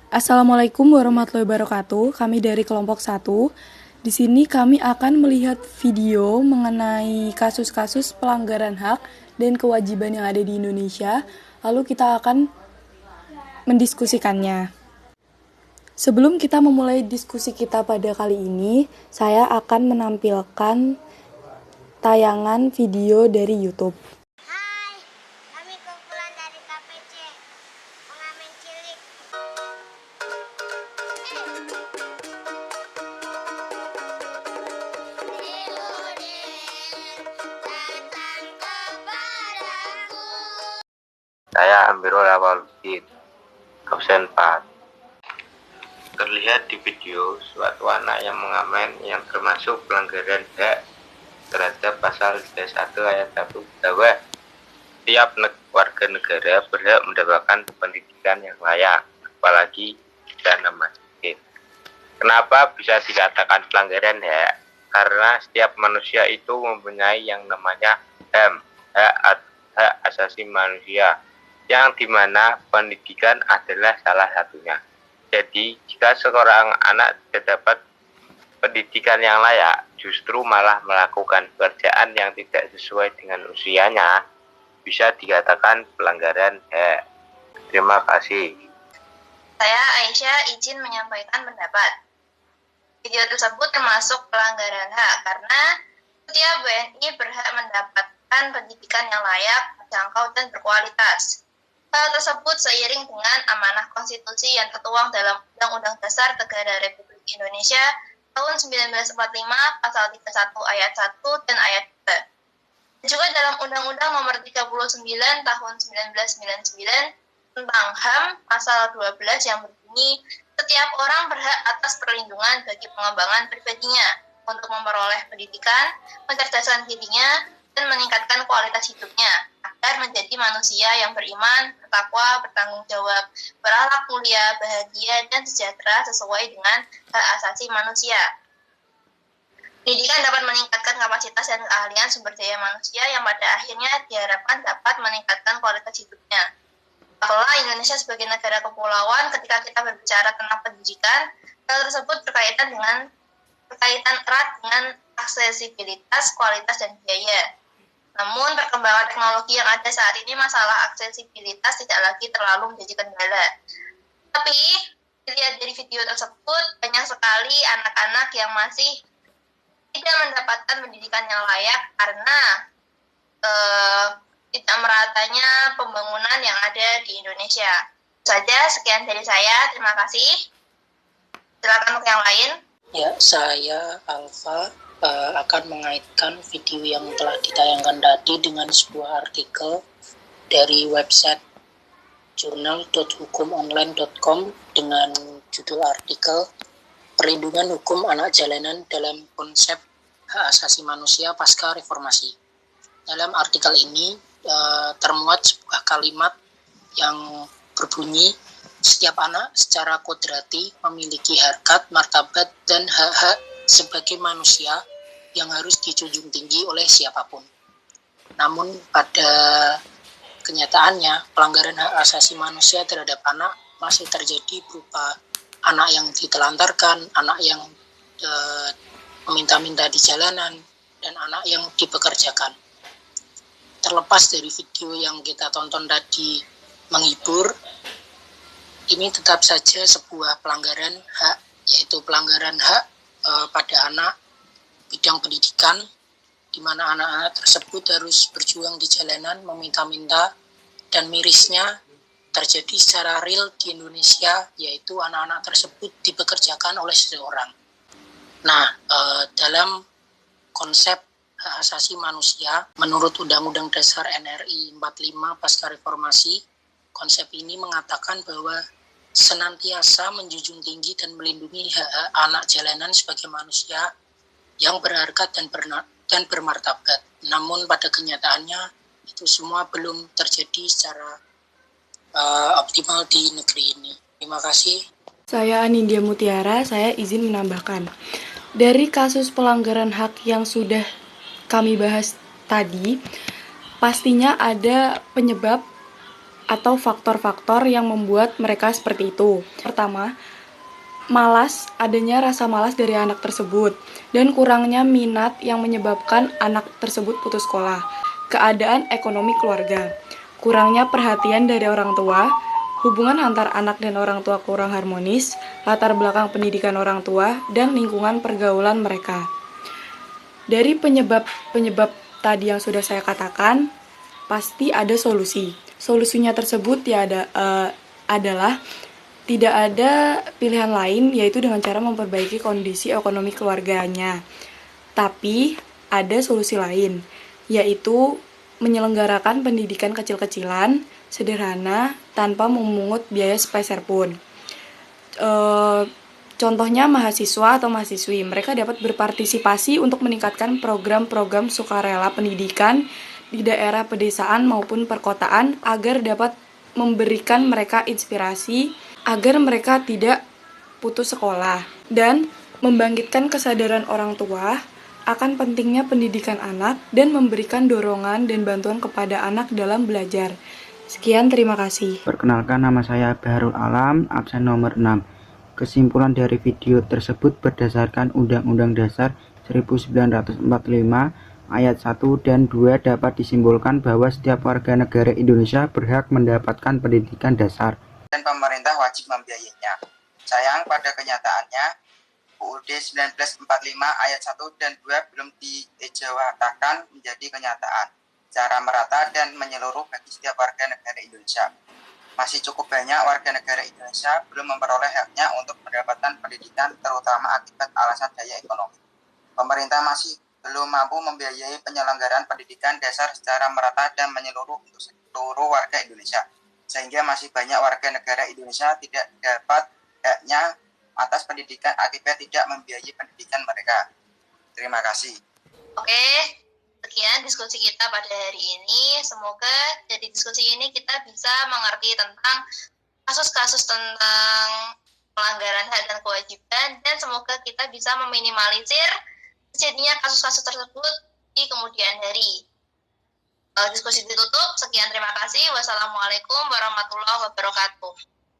Assalamualaikum warahmatullahi wabarakatuh. Kami dari kelompok 1. Di sini kami akan melihat video mengenai kasus-kasus pelanggaran hak dan kewajiban yang ada di Indonesia. Lalu kita akan mendiskusikannya. Sebelum kita memulai diskusi kita pada kali ini, saya akan menampilkan tayangan video dari YouTube. Hai, kami kumpulan dari KPC Pengamen Cilik. Saya Amirul Awaludin, absen 4. Terlihat di video suatu anak yang mengamen yang termasuk pelanggaran hak terhadap pasal 31 ayat 1 bahwa setiap warga negara berhak mendapatkan pendidikan yang layak, apalagi dana masjid. Kenapa bisa dikatakan pelanggaran hak? Karena setiap manusia itu mempunyai yang namanya hak asasi manusia, yang dimana pendidikan adalah salah satunya. Jadi, jika seorang anak tidak dapat pendidikan yang layak, justru malah melakukan pekerjaan yang tidak sesuai dengan usianya, bisa dikatakan pelanggaran hak. Terima kasih. Saya Aisyah izin menyampaikan pendapat. Video tersebut termasuk pelanggaran hak karena setiap WNI berhak mendapatkan pendidikan yang layak, terjangkau, dan berkualitas. Hal tersebut seiring dengan amanah konstitusi yang tertuang dalam Undang-Undang Dasar Negara Republik Indonesia tahun 1945 pasal 31 ayat 1 dan ayat 2. Juga dalam Undang-Undang Nomor 39 tahun 1999 tentang HAM pasal 12 yang berbunyi setiap orang berhak atas perlindungan bagi pengembangan pribadinya untuk memperoleh pendidikan, mencerdaskan dirinya, dan meningkatkan kualitas hidupnya agar menjadi manusia yang beriman, bertakwa, bertanggung jawab, berakhlak mulia, bahagia, dan sejahtera sesuai dengan hak asasi manusia. Pendidikan dapat meningkatkan kapasitas dan keahlian sumber daya manusia yang pada akhirnya diharapkan dapat meningkatkan kualitas hidupnya. Bahwa Indonesia sebagai negara kepulauan, ketika kita berbicara tentang pendidikan, hal tersebut berkaitan erat dengan aksesibilitas, kualitas, dan biaya. Namun, perkembangan teknologi yang ada saat ini, masalah aksesibilitas tidak lagi terlalu menjadi kendala. Tapi, dilihat dari video tersebut, banyak sekali anak-anak yang masih tidak mendapatkan pendidikan yang layak karena tidak meratanya pembangunan yang ada di Indonesia. Itu saja, sekian dari saya. Terima kasih. Silakan untuk yang lain. Ya, saya Alfa akan mengaitkan video yang telah ditayangkan tadi dengan sebuah artikel dari website jurnal.hukumonline.com dengan judul artikel Perlindungan Hukum Anak Jalanan dalam Konsep Hak Asasi Manusia Pasca Reformasi. Dalam artikel ini termuat sebuah kalimat yang berbunyi setiap anak secara kodrati memiliki harkat, martabat, dan hak-hak sebagai manusia yang harus dijunjung tinggi oleh siapapun. Namun pada kenyataannya pelanggaran hak asasi manusia terhadap anak masih terjadi berupa anak yang ditelantarkan, anak yang meminta-minta di jalanan, dan anak yang dipekerjakan. Terlepas dari video yang kita tonton tadi menghibur, ini tetap saja sebuah pelanggaran hak, yaitu pelanggaran hak pada anak bidang pendidikan, di mana anak-anak tersebut harus berjuang di jalanan, meminta-minta, dan mirisnya terjadi secara real di Indonesia, yaitu anak-anak tersebut dipekerjakan oleh seseorang. Nah, dalam konsep hak asasi manusia, menurut Undang-Undang Dasar NRI 45 pasca reformasi, konsep ini mengatakan bahwa senantiasa menjunjung tinggi dan melindungi hak anak jalanan sebagai manusia yang berharkat dan bermartabat. Namun pada kenyataannya itu semua belum terjadi secara optimal di negeri ini. Terima kasih. Saya Anindya Mutiara, saya izin menambahkan. Dari kasus pelanggaran hak yang sudah kami bahas tadi, pastinya ada penyebab atau faktor-faktor yang membuat mereka seperti itu. Pertama, malas, adanya rasa malas dari anak tersebut, dan kurangnya minat yang menyebabkan anak tersebut putus sekolah. Keadaan ekonomi keluarga, kurangnya perhatian dari orang tua, hubungan antar anak dan orang tua kurang harmonis, latar belakang pendidikan orang tua, dan lingkungan pergaulan mereka. Dari penyebab tadi yang sudah saya katakan, pasti ada solusi. Solusinya tersebut adalah tidak ada pilihan lain, yaitu dengan cara memperbaiki kondisi ekonomi keluarganya. Tapi ada solusi lain, yaitu menyelenggarakan pendidikan kecil-kecilan, sederhana, tanpa memungut biaya sepeser pun. Contohnya mahasiswa atau mahasiswi, mereka dapat berpartisipasi untuk meningkatkan program-program sukarela pendidikan di daerah pedesaan maupun perkotaan agar dapat memberikan mereka inspirasi agar mereka tidak putus sekolah dan membangkitkan kesadaran orang tua akan pentingnya pendidikan anak dan memberikan dorongan dan bantuan kepada anak dalam belajar. Sekian, terima kasih. Perkenalkan, nama saya Baharul Alam, absen nomor 6. Kesimpulan dari video tersebut berdasarkan Undang-Undang Dasar 1945 ayat 1 dan 2 dapat disimpulkan bahwa setiap warga negara Indonesia berhak mendapatkan pendidikan dasar dan pemerintah wajib membiayainya. Sayang pada kenyataannya, UUD 1945 ayat 1 dan 2 belum diejawatakan menjadi kenyataan secara merata dan menyeluruh bagi setiap warga negara Indonesia. Masih cukup banyak warga negara Indonesia belum memperoleh haknya untuk mendapatkan pendidikan, terutama akibat alasan daya ekonomi. Pemerintah masih belum mampu membiayai penyelenggaraan pendidikan dasar secara merata dan menyeluruh untuk seluruh warga Indonesia, sehingga masih banyak warga negara Indonesia tidak dapat haknya atas pendidikan akibat tidak membiayai pendidikan mereka. Terima kasih. Oke, sekian diskusi kita pada hari ini. Semoga dari diskusi ini kita bisa mengerti tentang kasus-kasus tentang pelanggaran hak dan kewajiban, dan semoga kita bisa meminimalisir terjadinya kasus-kasus tersebut di kemudian hari. Diskusi ditutup. Sekian, terima kasih. Wassalamualaikum warahmatullahi wabarakatuh.